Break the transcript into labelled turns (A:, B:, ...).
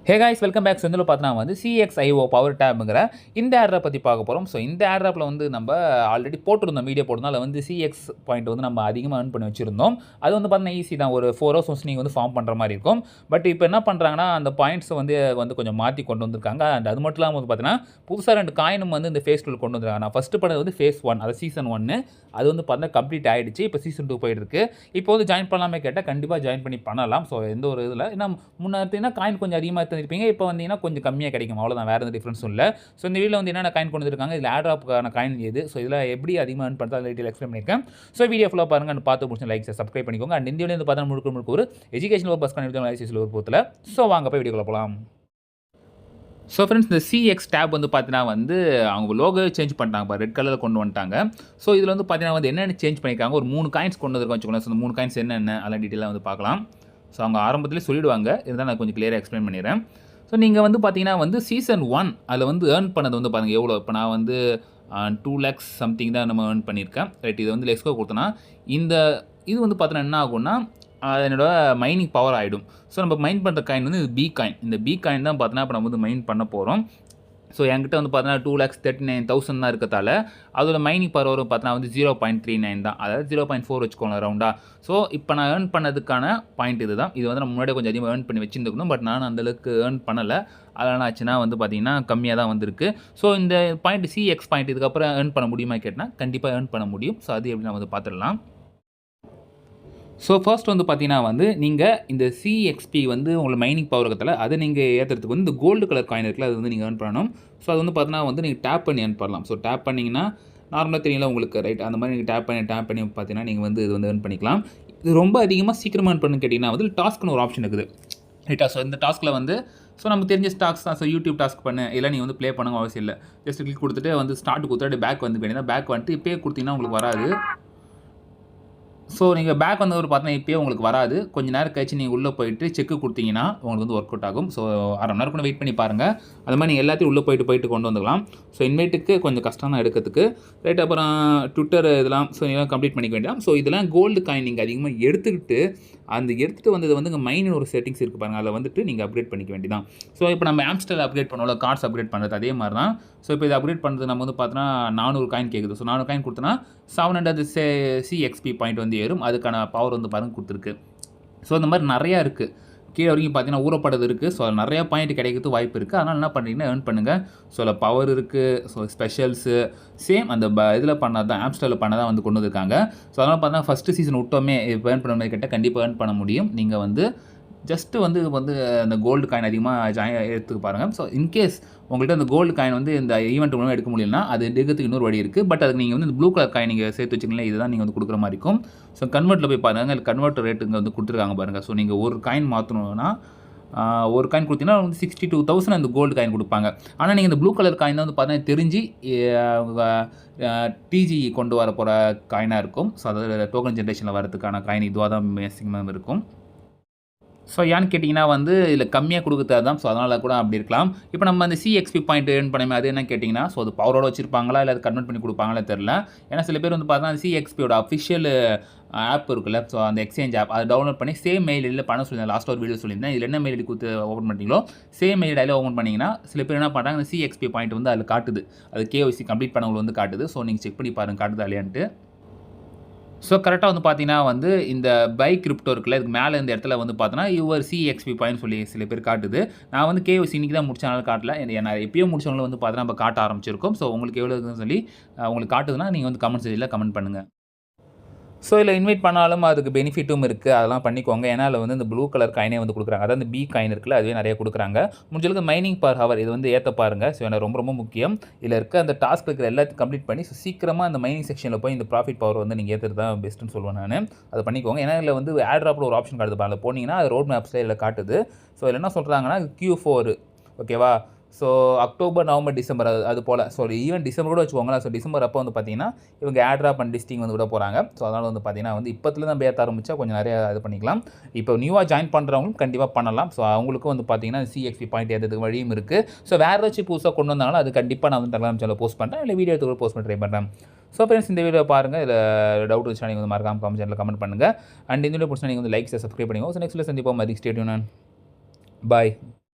A: Hey guys, welcome back. So, வந்து CXIO power டேப்ங்கிற இந்த ஆட்ரை பற்றி பார்க்க போகிறோம். ஸோ இந்த ஆட்ராப்பில் வந்து நம்ம ஆல்ரெடி போட்டிருந்தோம் வீடியோ போட்டதுனால வந்து CX பாயிண்ட் வந்து நம்ம அதிகமாக ஏர்ன் பண்ணி வச்சுருந்தோம். அது வந்து பார்த்தீங்கன்னா ஈஸி தான், ஒரு 4 ஹவர்ஸ் நீங்கள் வந்து ஃபார்ம் பண்ணுற மாதிரி இருக்கும். பட் இப்போ என்ன பண்ணுறாங்கன்னா அந்த பாயிண்ட்ஸை வந்து கொஞ்சம் மாற்றி கொண்டு வந்திருக்காங்க. அண்ட் அது மட்டும் இல்லாமல் வந்து பார்த்தீங்கன்னா புதுசாக 2 காயினும் வந்து இந்த ஃபேஸ் 2 கொண்டு வந்துருக்காங்க. நான் ஃபஸ்ட்டு பண்ணது வந்து ஃபேஸ் 1, அது சீசன் 1. அது வந்து பார்த்தீங்கன்னா கம்ப்ளீட் ஆகிடுச்சு. இப்போ சீசன் 2 போயிட்டு இருக்கு. இப்போ வந்து ஜாயின் பண்ணலாமே கேட்டால் கண்டிப்பாக ஜாயின் பண்ணி பண்ணலாம். ஸோ எந்த ஒரு இதில் ஏன்னா முன்னாடி காயின் கொஞ்சம் அதிகமாக தந்திருப்பீங்க, இப்போ வந்தீங்கன்னா கொஞ்சம் கம்மியாக கிடைக்கும், அவ்வளோதான், வேறு எந்த டிஃப்ரென்ஸும் இல்லை. ஸோ இந்த வீடியோவில் வந்து என்னென்ன காயின் கொண்டு வந்திருக்காங்க, இதில் ஆட்ராப்புக்கான காயின் எது, ஸோ இதில் எப்படி அதிகமாக ஏர்ன் பண்ணுறது டீட்டெயில் எக்ஸ்பிளைன் பண்ணியிருக்கேன். ஸோ வீடியோ ஃபுல்லாக பாருங்கள், அண்ட் பார்த்து முடிச்சு லைக் சப்ஸ்கிரைப் பண்ணிக்கோங்க. அண்ட் இந்த வீடியோ வந்து பார்த்தா முழுக்க ஒரு எஜுகேஷன் பர்பஸ் பண்ணியிருக்காங்க லைசன்ஸில் ஒரு பொறுத்தில். ஸோ வாங்க போய் வீடியோக்குள்ள போகலாம். ஸோ ஃப்ரெண்ட்ஸ், இந்த CX டேப் வந்து பார்த்தீங்கன்னா வந்து அவங்க லோகோ சேஞ்ச் பண்ணிட்டாங்க, ரெட் கலரில் கொண்டு வந்துட்டாங்க. ஸோ இதில் வந்து பார்த்தீங்கன்னா வந்து என்னென்ன சேஞ்ச் பண்ணியிருக்காங்க, ஒரு 3 காயின்ஸ் கொண்டு வந்துருக்கோம் வச்சுக்கோங்களேன். ஸோ இந்த 3 காயின்ஸ் என்னென்ன அதெல்லாம் டீட்டெயிலாக வந்து பார்க்கலாம். ஸோ அவங்க ஆரம்பத்திலே சொல்லிவிடுவாங்க, இருந்தால் நான் கொஞ்சம் கிளியராக எக்ஸ்பிளைன் பண்ணிடுறேன். ஸோ நீங்கள் வந்து பார்த்தீங்கன்னா வந்து சீசன் 1 அதில் வந்து ஏர்ன் பண்ணது வந்து பாருங்கள் எவ்வளோ. இப்போ நான் வந்து 2 lakhs சம்திங் தான் நம்ம ஏர்ன் பண்ணியிருக்கேன். ரைட், இது வந்து லெஸ்கோ கொடுத்தோன்னா இந்த இது வந்து பார்த்தீங்கன்னா என்ன ஆகும்னா என்னோட மைனிங் பவர் ஆகிடும். ஸோ நம்ம மைன் பண்ணுற காயின் வந்து பி காயின். இந்த பி காயின் தான் பார்த்தீங்கன்னா இப்போ நம்ம வந்து மைன் பண்ண போகிறோம். ஸோ என்கிட்ட வந்து பார்த்தீங்கன்னா 2,39,000 தான் இருக்கிறதால அதோட மைனிங் பவர் வரும் பார்த்தீங்கன்னா வந்து 0.39 தான், அதாவது 0.4 வச்சுக்கோங்க ரவுண்டாக. ஸோ இப்போ நான் ஏர்ன் பண்ணதுக்கான பாயிண்ட் இது தான். இது வந்து நான் முன்னாடியே கொஞ்சம் அதிகமாக ஏர்ன் பண்ணி வச்சுருந்துக்கணும், பட் நான் அந்தளவுக்கு ஏர்ன் பண்ணலை. அதனால் ஆச்சுன்னா வந்து பார்த்தீங்கன்னா கம்மியாக தான் வந்திருக்கு. ஸோ இந்த பாயிண்ட் CX பாயிண்ட் இதுக்கப்புறம் ஏர்ன் பண்ண முடியுமா கேட்டால் கண்டிப்பாக ஏர்ன் பண்ண முடியும். ஸோ அது எப்படி நான் வந்து பார்த்துடலாம். ஸோ ஃபர்ஸ்ட் வந்து பார்த்தீங்கன்னா வந்து நீங்கள் இந்த CXP வந்து உங்களை மைனிங் பவர் இருக்கிறதால அதை நீங்கள் ஏற்றுறதுக்கு வந்து இந்த கோல்டு கலர் காயின் இருக்குல்ல, அது வந்து நீங்கள் ஏர்ன் பண்ணணும். ஸோ அது வந்து பார்த்தீங்கன்னா வந்து நீங்கள் டேப் பண்ணி ஏர்ன் பண்ணலாம். ஸோ டேப் பண்ணிங்கன்னா நார்மலாக தெரியல உங்களுக்கு, ரைட், அந்த மாதிரி நீங்கள் டேப் பண்ணி பார்த்தீங்கன்னா நீங்கள் வந்து இது வந்து ஏர்ன் பண்ணிக்கலாம். இது ரொம்ப அதிகமாக சீக்கிரமாக ஏர்ன் பண்ணு கேட்டிங்கன்னா வந்து டாஸ்க்னு ஒரு ஆப்ஷன் இருக்குது, ரைட்டா. ஸோ இந்த டாஸ்க்கில் வந்து நமக்கு தெரிஞ்ச டாஸ்க் தான். ஸோ யூடியூப் டாஸ்க் பண்ணு, இல்லை நீங்கள் வந்து ப்ளே பண்ணுங்க அவசியம் இல்லை. ஜஸ்ட் கிளிக் கொடுத்துட்டு வந்து ஸ்டார்ட் கொடுத்துட்டு பேக் வந்து வேண்டியதான். பேக் வந்துட்டு இப்போயே கொடுத்தீங்கன்னா உங்களுக்கு வராது. ஸோ நீங்கள் பேக் வந்து ஒரு பார்த்தீங்கன்னா இப்போயே உங்களுக்கு வராது. கொஞ்சம் நேரம் கழிச்சு நீங்கள் உள்ளே போயிட்டு செக்கு கொடுத்தீங்கன்னா உங்களுக்கு வந்து ஒர்க் அவுட் ஆகும். ஸோ அரை மணி நேரம் கூட வெயிட் பண்ணி பாருங்கள். அது மாதிரி நீங்கள் எல்லாத்தையும் உள்ளே போயிட்டு கொண்டு வந்துக்கலாம். ஸோ இன்வைட்டுக்கு கொஞ்சம் கஷ்டம் தான் எடுக்கிறதுக்கு, ரைட். அப்புறம் ட்விட்டர் இதெல்லாம் ஸோ இதெல்லாம் கம்ப்ளீட் பண்ணிக்க வேண்டாம். ஸோ இதெல்லாம் கோல்டு காயின் நீங்கள் அதிகமாக எடுத்துகிட்டு வந்தது வந்து இங்கே மைன் ஒரு செட்டிங்ஸ் இருக்குது பாருங்கள், அதில் வந்துட்டு நீங்கள் அப்கிரேட் பண்ணிக்க வேண்டியதான். ஸோ இப்போ நம்ம ஆம்ஸ்டர் அப்கிரேட் பண்ணோம்ல, கார்ட்ஸ் அப்கிரேட் பண்ணுறது அதே மாதிரி தான். ஸோ இப்போ இது அப்கிரேட் பண்ணுறது நம்ம வந்து பார்த்தோன்னா 400 காயின் கேட்குது. ஸோ 400 காயின் கொடுத்தோன்னா 700 CXP பாயிண்ட் வந்து ஏறும். அதுக்கான பவர் வந்து பாருங்கள் கொடுத்துருக்கு. ஸோ இந்த மாதிரி நிறையா இருக்குது. கீழே வரைக்கும் பார்த்தீங்கன்னா ஊறப்படுறது இருக்குது. ஸோ நிறையா பாயிண்ட் கிடைக்கிறதுக்கு வாய்ப்பு இருக்குது. அதனால் என்ன பண்ணுறீங்கன்னா ஏர்ன் பண்ணுங்கள். ஸோ அதில் பவர் இருக்குது. ஸோ ஸ்பெஷல்ஸு சேம் அந்த இதில் பண்ணது தான், ஆப்ஸ்டரில் பண்ணதான் வந்து கொண்டு வந்திருக்காங்க. ஸோ அதனால் பார்த்தா ஃபஸ்ட்டு சீசன் விட்டோமே இப்போ ஏர்ன் பண்ண மாதிரி கேட்டால் கண்டிப்பாக ஏர்ன் பண்ண முடியும். நீங்கள் வந்து ஜஸ்ட்டு வந்து அந்த கோல்டு காயின் அதிகமாக எடுத்துக்க பாருங்கள். ஸோ இன்கேஸ் உங்கள்கிட்ட அந்த கோல்டு காயின் வந்து இந்த ஈவெண்ட் மூலமாக எடுக்க முடியலன்னா அது எடுக்கிறதுக்கு இன்னொரு வழி இருக்குது. பட் அதுக்கு நீங்கள் வந்து இந்த ப்ளூ கலர் காயின் நீங்கள் சேர்த்து வச்சுக்கலாம், இதுதான் நீங்கள் வந்து கொடுக்குற மாதிரி இருக்கும். ஸோ கன்வெர்ட்டில் போய் பாருங்கள், கன்வெர்ட் ரேட்டு இங்கே வந்து கொடுத்துருக்காங்க பாருங்கள். ஸோ நீங்கள் ஒரு காயின் மாற்றணும்னா ஒரு காயின் கொடுத்தீங்கன்னா வந்து 62,000 அந்த கோல்டு காயின் கொடுப்பாங்க. ஆனால் நீங்கள் இந்த ப்ளூ கலர் காயின் தான் வந்து பார்த்தீங்கன்னா தெரிஞ்சு TG கொண்டு வர போகிற காயினாக இருக்கும். ஸோ அதாவது டோக்கன் ஜென்ரேஷனில் வரதுக்கான காயின் இதுவாக தான் மேக்ஸிமம் இருக்கும். ஸோ ஏன்னு கேட்டிங்கன்னா வந்து இதில் கம்மியாக கொடுக்குறது தான். ஸோ அதனால் கூட அப்படி இருக்கலாம். இப்போ நம்ம அந்த CXP பாயிண்ட் ஏர்ன் பண்ணமே அது என்ன கேட்டிங்கன்னா, ஸோ அது பவரோட வச்சிருப்பாங்களா இல்லை அது கன்வெர்ட் பண்ணி கொடுப்பாங்களா தெரில. ஏன்னா சில பேர் வந்து பார்த்தா CXPயோட அஃபிஷியல் ஆப் இருக்குல்ல, ஸோ அந்த எக்ஸ்சேஞ்ச் ஆப் அதை டவுன்லோட் பண்ணி சேம் மெயில் ஐடியில் பண்ண சொல்லியிருந்தேன். லாஸ்ட் ஒரு வீடியோ சொல்லியிருந்தேன். இதில் என்ன மெயில் ஐடி கொடுத்து ஓப்பன் பண்ணிட்டீங்களோ சேம் மெயில் ஐடியில் ஓப்பன் பண்ணிங்கன்னா சில பேர் என்ன பண்ணுறாங்க, அந்த CXP பாயிண்ட் வந்து அதில் காட்டுது, அது KYC கம்ப்ளீட் பண்ணவங்களுக்கு வந்து காட்டுது. ஸோ நீங்கள் செக் பண்ணி பாருங்கள் காட்டுதா இல்லையான்ட்டு. ஸோ கரெக்டாக வந்து பார்த்தீங்கன்னா வந்து இந்த பை கிரிப்டோ இருக்குல்ல, இதுக்கு மேலே இந்த இடத்துல வந்து பார்த்தோன்னா யுவர் CXP பாயிண்ட் சொல்லி சில பேர் காட்டுது. நான் வந்து KYC இன்னைக்கு தான் முடிச்சனால காட்டல, நான் எப்பயும் முடிச்சவங்களும் வந்து பார்த்தோன்னா நம்ம காட்ட ஆரம்பிச்சிருக்கோம். ஸோ உங்களுக்கு எவ்வளோ இருக்குன்னு சொல்லி உங்களுக்கு காட்டுதுன்னா நீங்கள் வந்து கமெண்ட் செக்ஷனில் கமெண்ட் பண்ணுங்கள். ஸோ இதில் இன்வைட் பண்ணாலும் அதுக்கு பெனிஃபிட்டும் இருக்குது, அதெல்லாம் பண்ணிக்கோங்க. ஏன்னா அதில் வந்து இந்த ப்ளூ கலர் காயினே வந்து கொடுக்குறாங்க, அதாவது இந்த பி காயின் இருக்குல்ல அதுவே நிறைய கொடுக்குறாங்க. முடிஞ்சளவுக்கு மைனிங் பர் ஹவர் இது வந்து ஏற்ற பாருங்கள். ஸோ எனக்கு ரொம்ப முக்கியம். இதில் இருக்க அந்த டாஸ்க் இருக்கிற எல்லாத்தையும் கம்ப்ளீட் பண்ணி ஸோ சீக்கிரமாக அந்த மைனிங் செக்ஷனில் போய் இந்த ப்ராஃபிட் பவர் வந்து நீங்கள் ஏற்றுறது தான் பெஸ்ட்டுன்னு சொல்லுவேன் நான். அதை பண்ணிக்கோங்க. ஏன்னா இதில் வந்து ஆட்ராப்பில் ஒரு ஆப்ஷன் காட்டுது, அதில் போனீங்கன்னா அது ரோட் மேப்ஸில் இதில் காட்டுது. ஸோ இதில் என்ன சொல்கிறாங்கன்னா Q4 ஓகேவா. ஸோ அக்டோபர், நவம்பர், டிசம்பர் அது போல். ஸோ ஈவன் டிசம்பர் கூட வச்சுக்கோங்களேன். ஸோ டிசம்பர் அப்போ வந்து பார்த்தீங்கன்னா இவங்க ஆட்ராப் அண்ட் லிஸ்டிங் வந்து கூட போகிறாங்க. ஸோ அதனால் வந்து பார்த்தீங்கன்னா வந்து இப்போத்துல தான் பேத்த ஆரம்பித்தா கொஞ்சம் நிறையா இது பண்ணிக்கலாம். இப்போ நியூவாக ஜாயின் பண்ணுறவங்களும் கண்டிப்பாக பண்ணலாம். ஸோ அவங்களுக்கும் வந்து பார்த்தீங்கன்னா CXP பாயிண்ட் ஏற்றதுக்கு வழியும் இருக்குது. ஸோ வேறு ஏதாச்சும் புதுசாக கொண்டு வந்தாலும் அது கண்டிப்பாக நான் வந்து டெலிகிராம் சேனலில் போஸ்ட் பண்ணுறேன், இல்லை வீடியோ எடுத்து கூட போஸ்ட் பண்ணி ட்ரை பண்ணுறேன். ஸோ ஃப்ரெண்ட்ஸ், இந்த வீடியோ பாருங்கள். இதில் டவுட் வச்சுனா நீங்கள் வந்து மறக்காம கமெண்ட் சேனலில் கமெண்ட் பண்ணுங்கள். அண்ட் இந்த வீடியோ பிடிச்சா நீங்கள் வந்து லைக் சப்ஸ்கிரைப் பண்ணிக்கோங்க. ஸோ நெக்ஸ்ட்டில் சந்திப்போம். மதிக் ஸ்டே டியூன். பாய்.